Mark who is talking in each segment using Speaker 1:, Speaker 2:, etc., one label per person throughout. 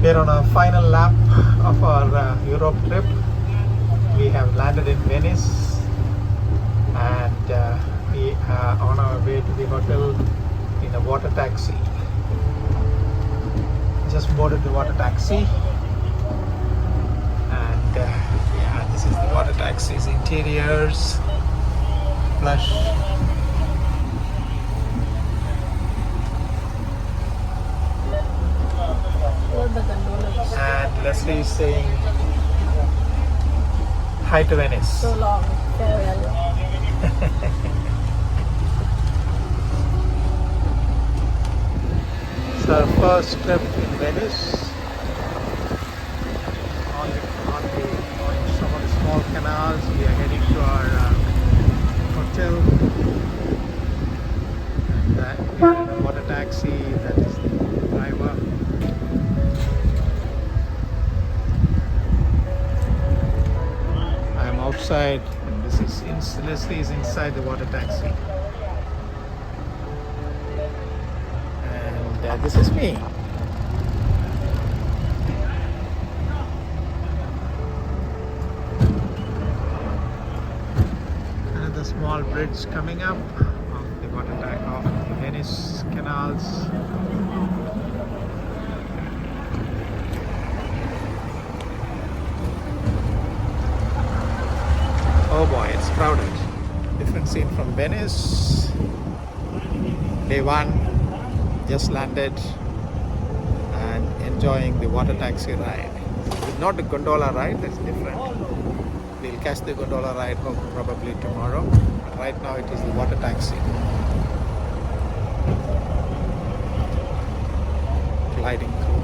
Speaker 1: We're on a final lap of our Europe trip. We have landed in Venice and we are on our way to the hotel in a water taxi. Just boarded the water taxi and yeah, this is the water taxi's interiors. Plush. And Leslie is saying hi to Venice.
Speaker 2: So long, farewell.
Speaker 1: It's our first trip in Venice. On some of the small canals, we are heading to our hotel. And we are in a water taxi. That is the driver. I'm outside, and this is Leslie is inside the water taxi. And this is me. Another small bridge coming up of the water tank of the Venice canals. Oh boy, it's crowded. Different scene from Venice. Day one, just landed and enjoying the water taxi ride. It's not the gondola ride, that's different. We'll catch the gondola ride probably tomorrow. But right now it is the water taxi. Gliding through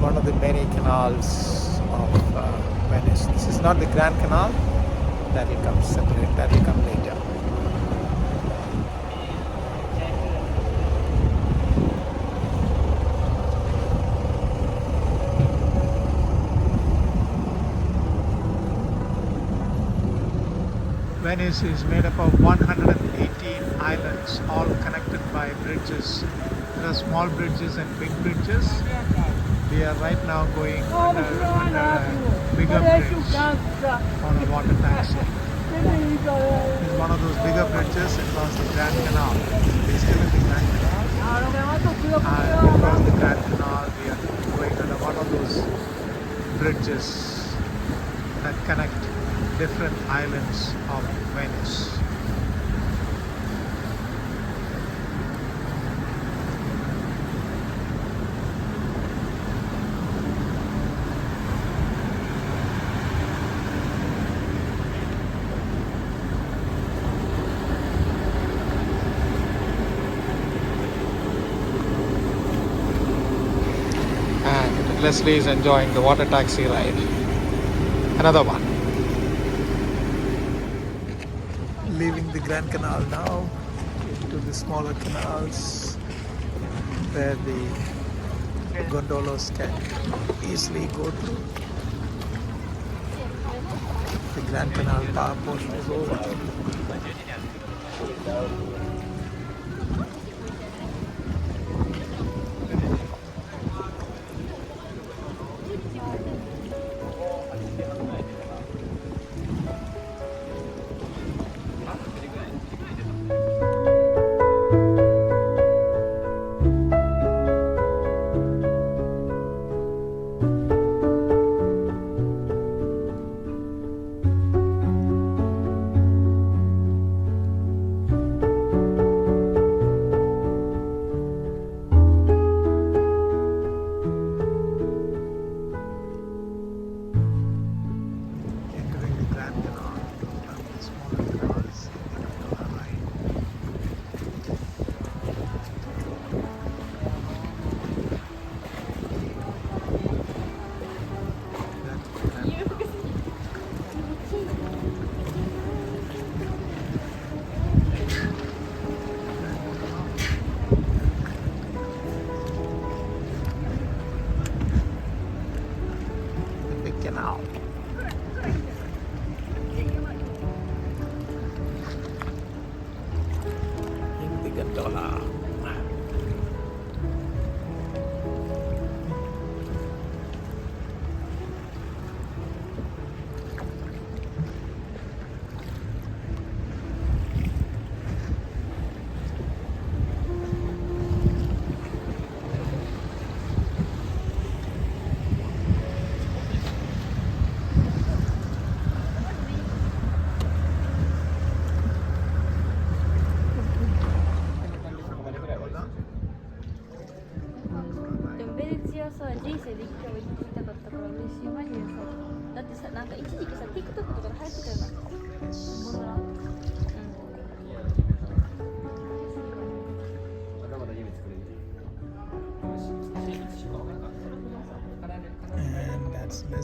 Speaker 1: one of the many canals of Venice. This is not the Grand Canal. That will come separate. That will come later. Venice is made up of 118 islands, all connected by bridges. There are small bridges and big bridges. We are right now going under a bigger bridge on a water taxi. This is one of those bigger bridges across the Grand Canal. We're still in the Grand Canal. And across the Grand Canal, we are going under one of those bridges that connect different islands of Venice. And Leslie is enjoying the water taxi ride. Another one. Leaving the Grand Canal now into the smaller canals where the gondolas can easily go through. The Grand Canal power portion is over.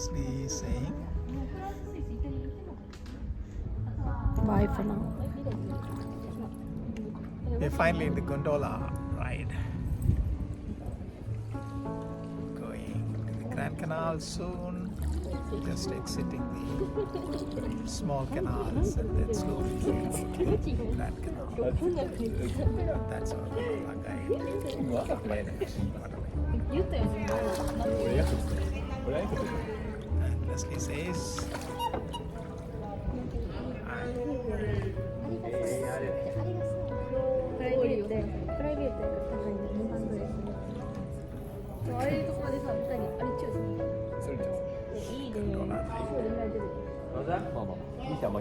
Speaker 1: Leslie is saying
Speaker 2: Bye for now.
Speaker 1: we're finally in the gondola ride. Going to the Grand Canal soon. Just exiting the small canals and then slowly going to the Grand Canal. That's our gondola guide. And Leslie says,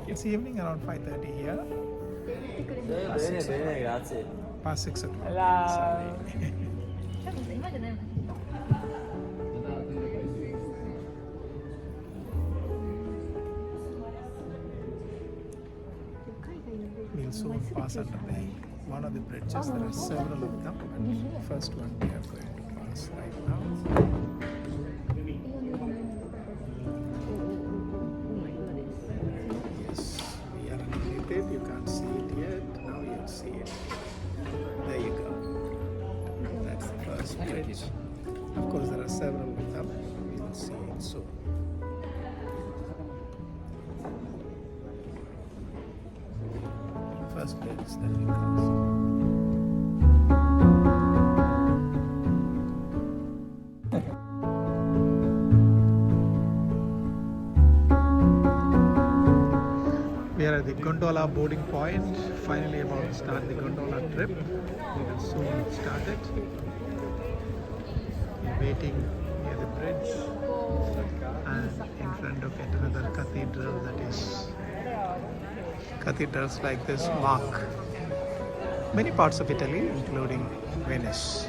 Speaker 1: it's evening around 5:30 here. Past 6 o'clock. Sunday. We'll soon pass under one of the bridges. There are several of them. And the first one we are going to pass right now. Yes, we are underneath it. You can't see it yet. Now you'll see it. There you go. That's the first bridge. Of course, there are several of them. We'll see it soon. First bridge, then we cross. We are at the gondola boarding point, finally about to start the gondola trip. We will soon start it. Waiting near the bridge and in front of yet another cathedral, that is, cathedrals like this mark many parts of Italy, including Venice.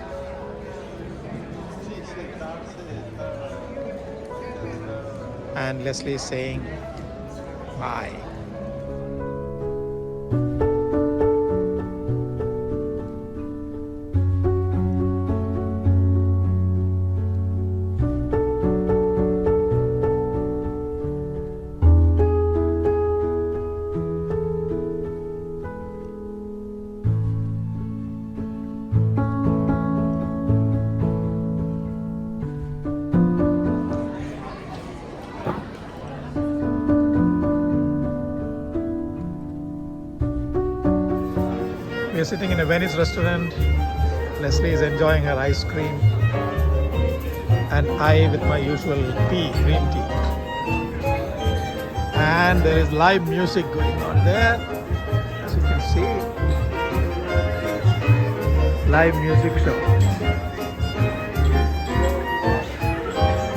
Speaker 1: And Leslie is saying bye. We are sitting in a Venice restaurant. Leslie is enjoying her ice cream, and I with my usual tea, green tea. And there is live music going on there, as you can see. Live music show.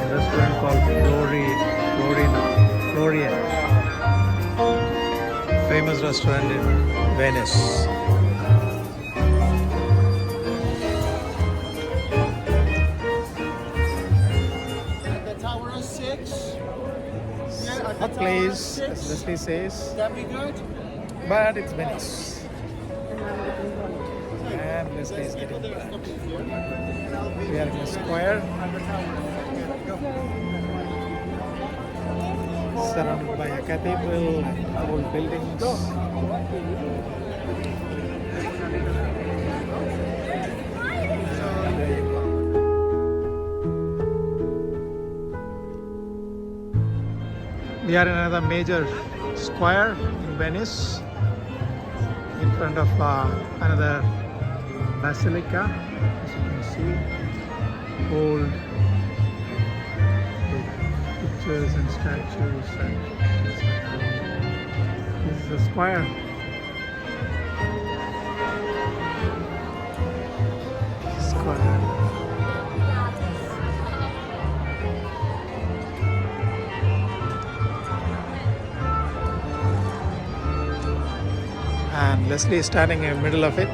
Speaker 1: A restaurant called Florian. Famous restaurant in Venice. A place, as Leslie says,
Speaker 3: That be good?
Speaker 1: but it's Venice. And Leslie is getting back. We are in a square, surrounded by a cathedral and old buildings. There you go. We are in another major square in Venice, in front of another basilica, as you can see, old pictures and statues, and this is the square. And Leslie is standing in the middle of it.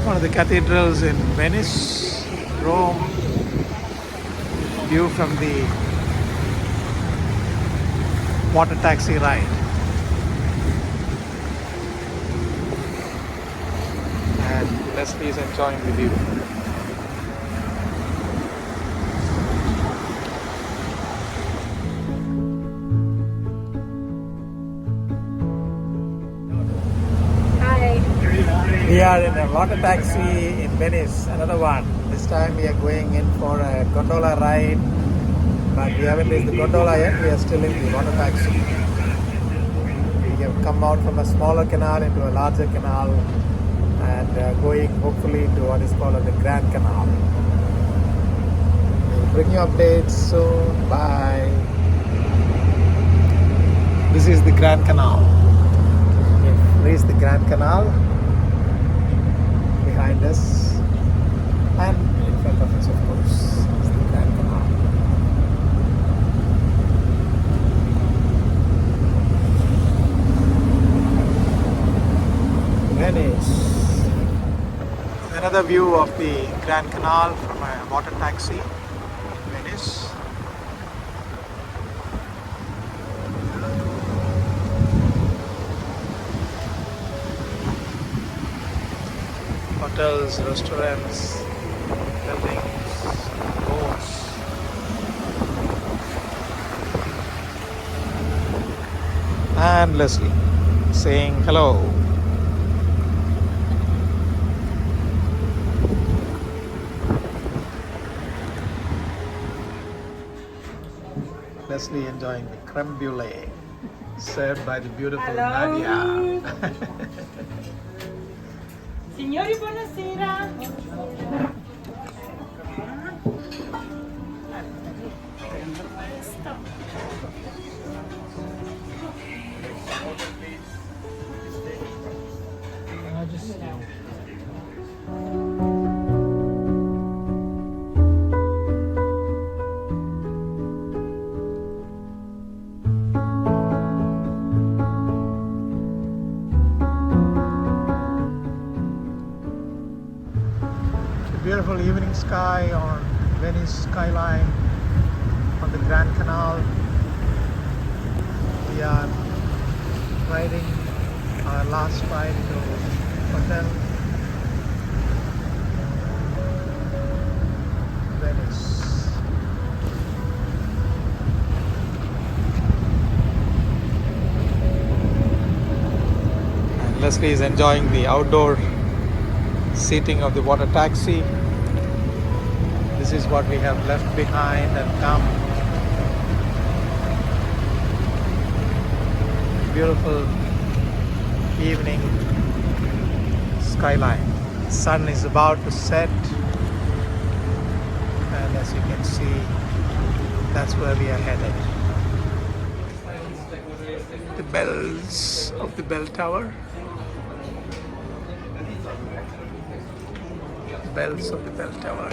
Speaker 1: One of the cathedrals in Venice, Rome. View from the water taxi ride. And Leslie is enjoying the view. We are in a water taxi in Venice, another one. This time we are going in for a gondola ride, but we haven't reached the gondola yet. We are still in the water taxi. We have come out from a smaller canal into a larger canal and going hopefully to what is called the Grand Canal. We'll bring you updates soon. Bye. This is the Grand Canal. We've reached the Grand Canal. Behind us and in front of us, of course, is the Grand Canal. Venice. Another view of the Grand Canal from a water taxi in Venice. Hotels, restaurants, buildings, boats. And Leslie saying hello. Leslie enjoying the creme brulee served by the beautiful Nadia.
Speaker 3: Signori, buonasera.
Speaker 1: Beautiful evening sky on Venice skyline on the Grand Canal. We are riding our last ride to Hotel Venice. And Leslie is enjoying the outdoor seating of the water taxi. This is what we have left behind and come. Beautiful evening skyline. Sun is about to set, and as you can see, that's where we are headed. The bells of the bell tower. Bells of the bell tower.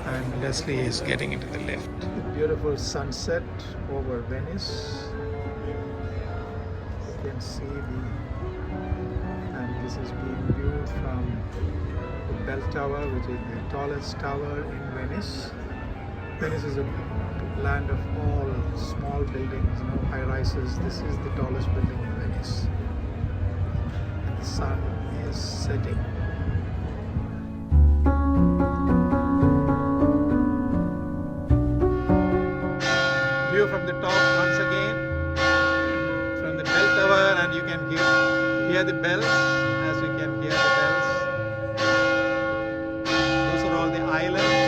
Speaker 1: And Leslie is getting into the lift. Beautiful sunset over Venice. You can see and this is being viewed from the bell tower, which is the tallest tower in Venice. Venice is a land of all small buildings, no high rises. This is the tallest building in Venice. The sun is setting. View from the top once again from the bell tower, and you can hear the bells, as you can hear the bells. Those are all the islands,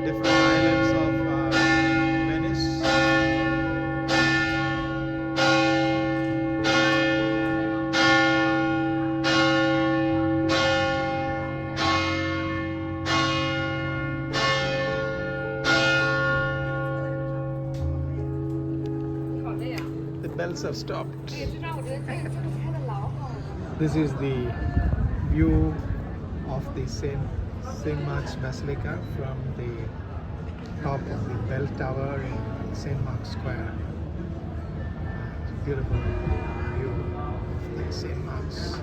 Speaker 1: different islands of Venice. Bells have stopped. This is the view of the St. Mark's Basilica from the top of the bell tower in St. Mark's Square. It's a beautiful view of the St. Mark's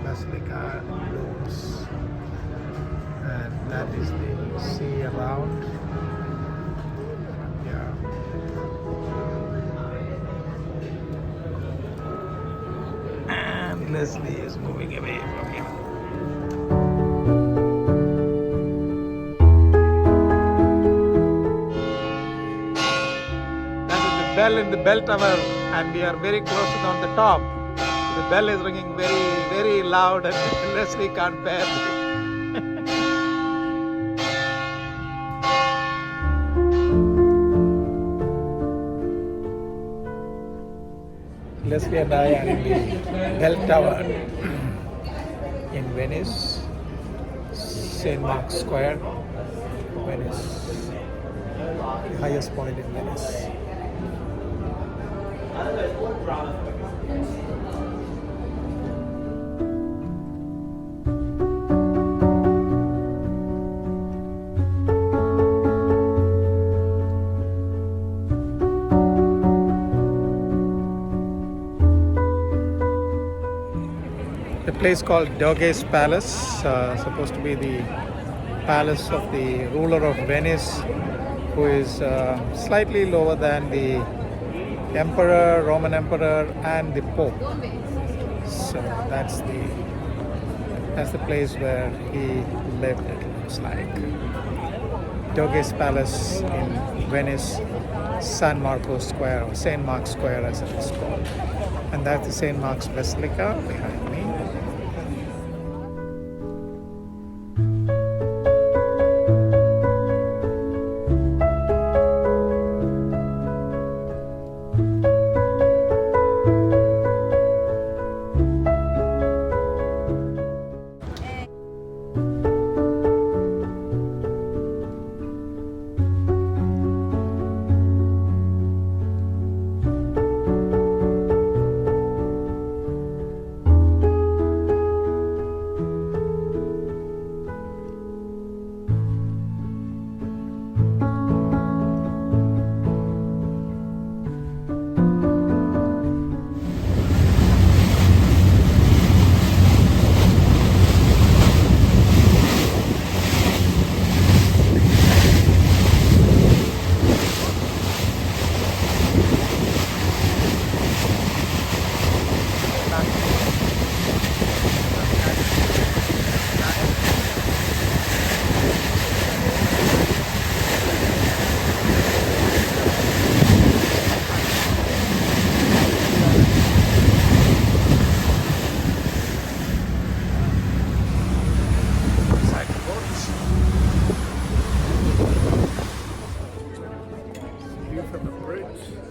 Speaker 1: Basilica rooms, and that is the sea around. Leslie is moving away from him. That's bell in the bell tower, and we are very close to on the top. The bell is ringing very, very loud, and Leslie can't bear it. Leslie and I are in the bell tower in Venice, St. Mark's Square, Venice, the highest point in Venice. The place called Doge's Palace, supposed to be the palace of the ruler of Venice, who is slightly lower than the emperor, Roman emperor, and the Pope. So that's the place where he lived, it looks like. Doge's Palace in Venice, San Marcos Square, or St. Mark's Square as it is called. And that's the St. Mark's Basilica behind me.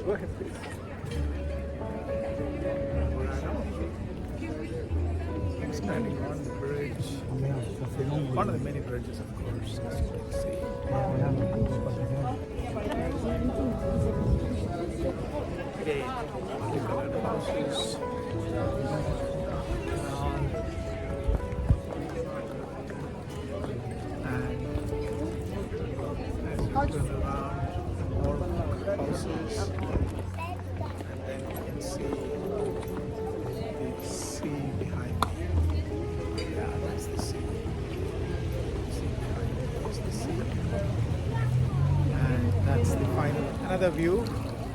Speaker 1: Go ahead, please. I'm standing on the bridge. One of the many bridges, of course, as you can see. Again, multicolored houses. And as you turn around, more houses. And then you can see the sea behind me. Yeah, that's the sea. See behind me is the sea. And that's the final, another view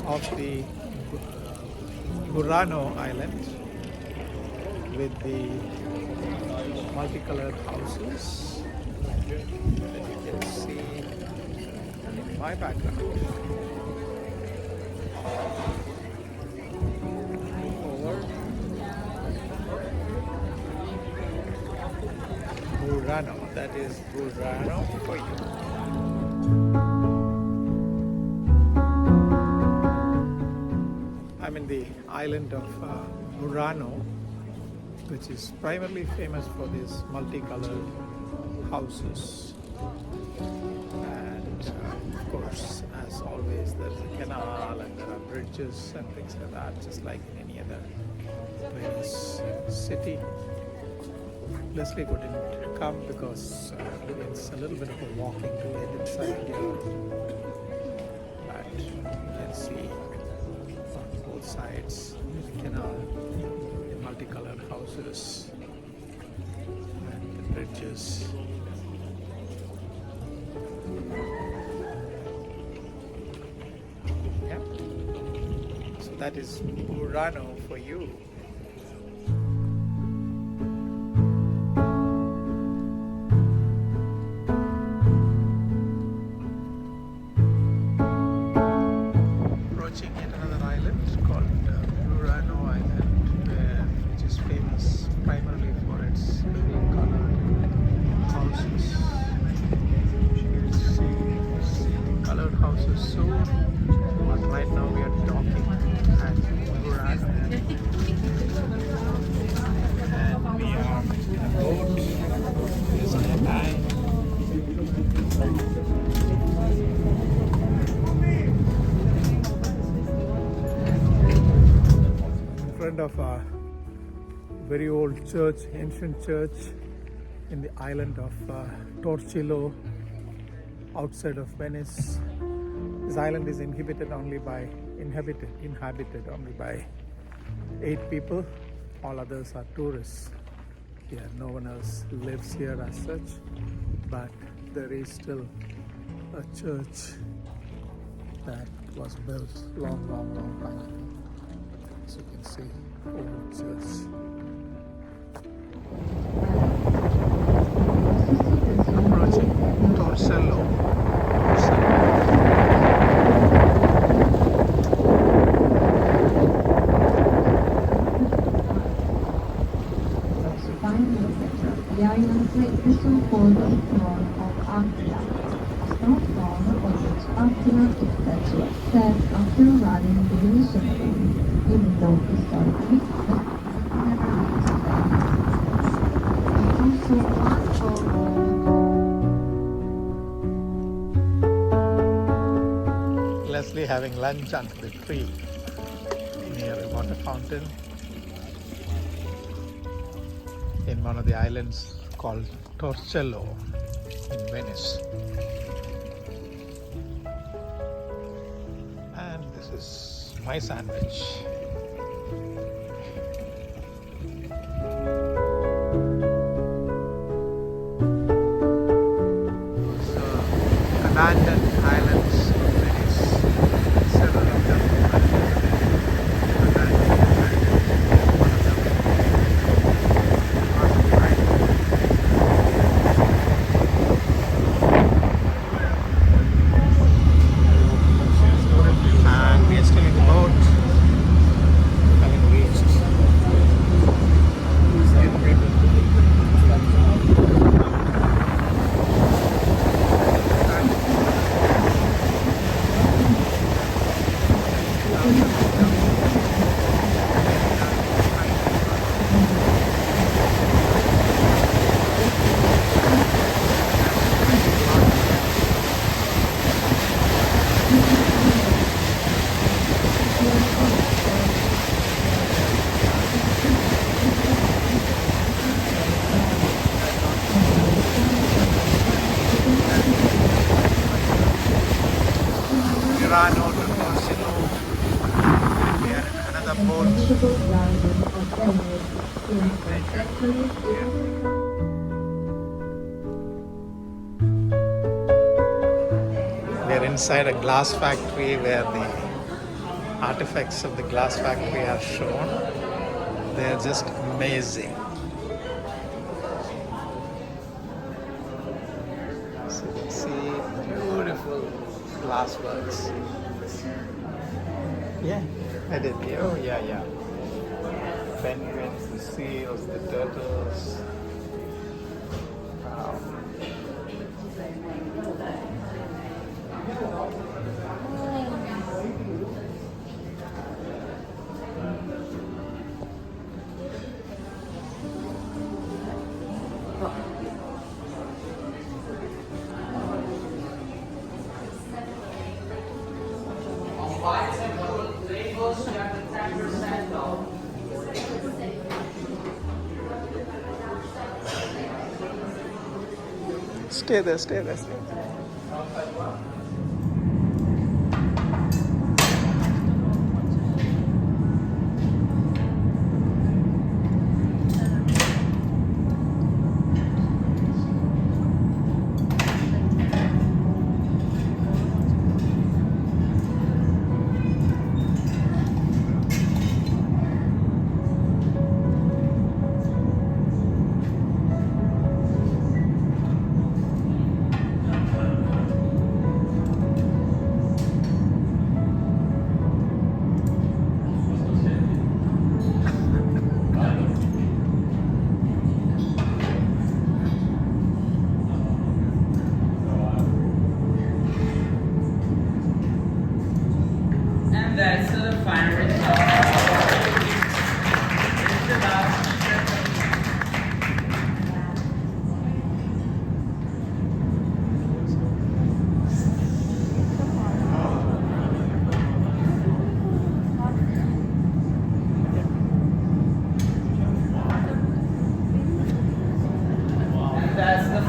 Speaker 1: of the Burano Island with the multicolored houses that you can see in my background. Over Burano, that is Burano for you. I'm in the island of Burano, which is primarily famous for these multicolored houses. And of course, as always, there's a canal and there are bridges and things like that, just like in any other Venice city. Leslie couldn't come because it's a little bit of a walking to get inside here. But you can see on both sides the canal, the multicolored houses and the bridges. Yeah. So that is Burano for you. Approaching yet another soon. But right now we are docking at Madana. And we are in a boat. There's a guy. In front of a very old church, ancient church in the island of Torcello, outside of Venice. This island is inhabited only by 8 people. All others are tourists. Yeah, no one else lives here as such, but there is still a church that was built long time ago. As you can see, old church. Approaching Torcello.
Speaker 4: The island's little border throne of Aquila. A stone throne on which Aquila is statued set after arriving the Venetian throne, even though historically never used them. It's also part of
Speaker 1: Leslie having lunch under the tree near a water fountain in one of the islands called Torcello in Venice. And this is my sandwich. So, abandoned islands of Venice. Several of them abandoned. One of them and we are still in the boat, having reached Madana to Torcello. We are in another boat.
Speaker 4: beautiful garden of Venice in centuries.
Speaker 1: We are inside a glass factory where the artifacts of the glass factory are shown. They are just amazing. So you can see beautiful glass works. Yeah, I did. Oh, yeah. Penguins, the seals, the turtles. Wow. Stay there.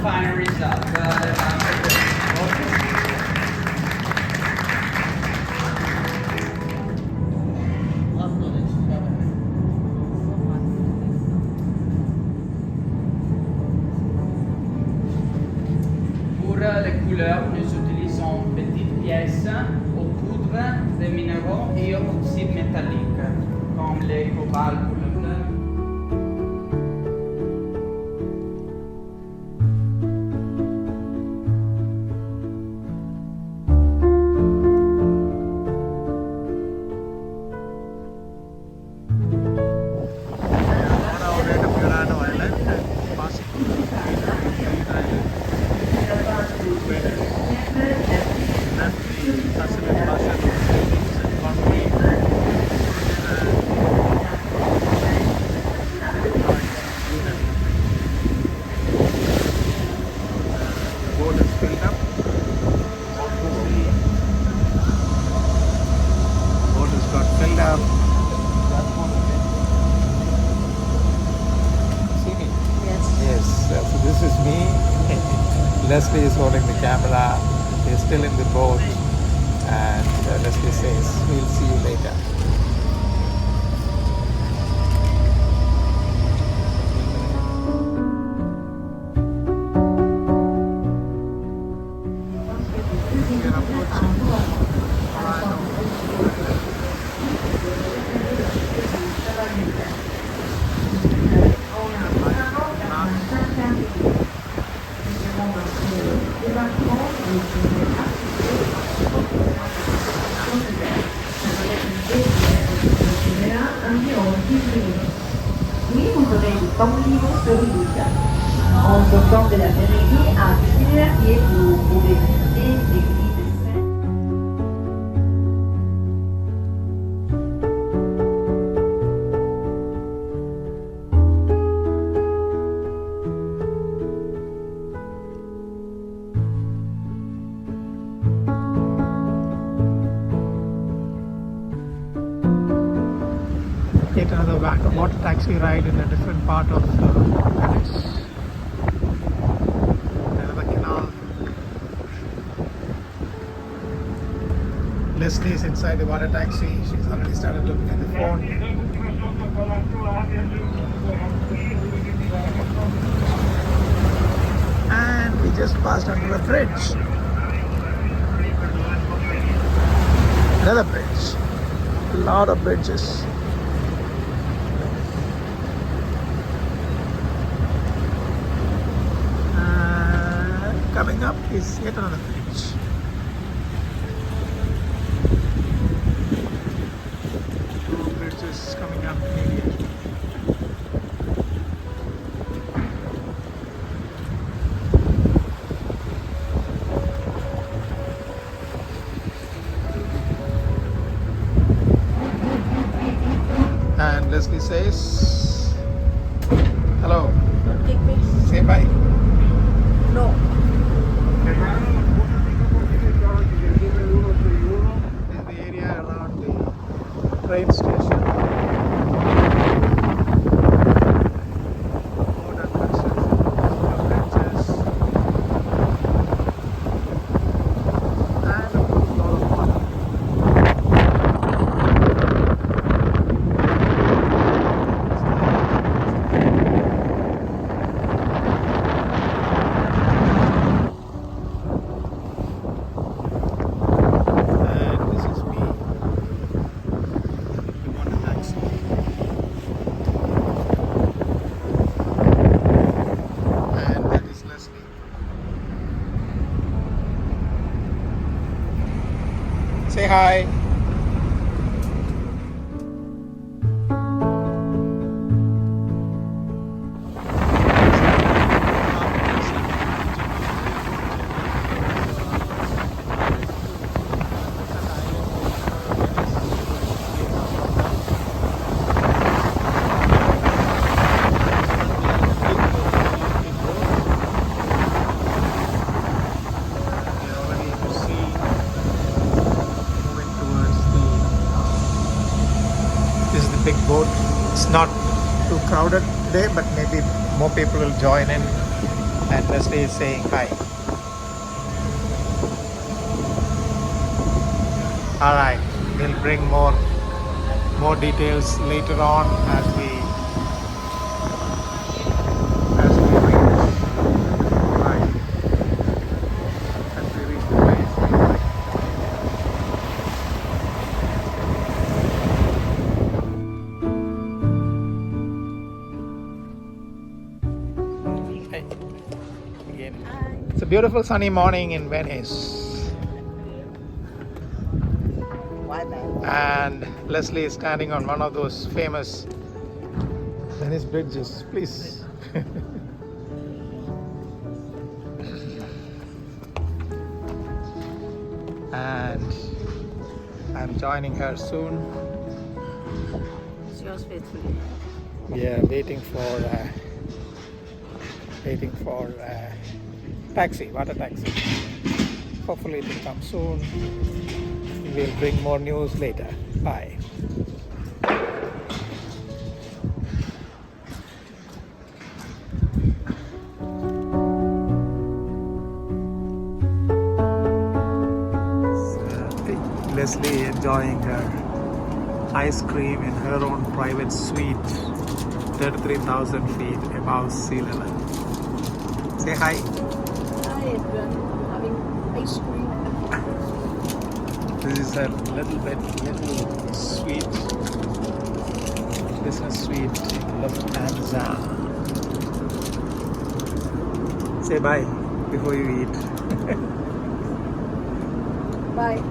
Speaker 5: final result. Pour les couleurs, nous utilisons petites pièces au poudre de minéraux et oxyde métallique, comme les cobalt pour le bleu.
Speaker 1: On our way to Murano Island and passing through the Green Island. Left the Pacific Pasha and concrete and the boat is filled up. Boat has got filled up. See me? Yes, so this is me. Leslie is holding the camera. He's still in the boat. And Leslie says, we'll see you later. We are approaching Murano.
Speaker 6: Anche oggi in Venice. Qui potrei togliere sorrisa. En sortant de la Vérité à pied vous pouvez visiter l'église de Saint.
Speaker 1: Yet another water taxi ride in a different part of Venice. Another canal. Leslie is inside the water taxi. She's already started looking at the phone. And we just passed under a bridge. Another bridge. A lot of bridges. Coming up is yet another bridge. Two bridges coming up here. And Leslie says, hello.
Speaker 2: Take me.
Speaker 1: Say bye.
Speaker 2: No.
Speaker 1: This is the area around the train station. Modern construction, bridges, and a lot of water. And this is me. The water taxi. And that is Leslie. Say hi. This is the big boat. It's not too crowded today, but maybe more people will join in. And Leslie is saying hi. Alright, we'll bring more details later on as we reach. Right. As we reach the place. Hey. Again. It's a beautiful sunny morning in Venice. And Leslie is standing on one of those famous Venice bridges. Please. And I'm joining her soon.
Speaker 2: It's yours faithfully.
Speaker 1: We are waiting for taxi, water taxi. Hopefully it will come soon. We'll bring more news later. Bye. Leslie enjoying her ice cream in her own private suite, 33,000 feet above sea level. Say hi.
Speaker 2: Hi everyone, having ice cream.
Speaker 1: This is a little suite, business suite, Lufthansa. Say bye before you eat.
Speaker 2: Bye.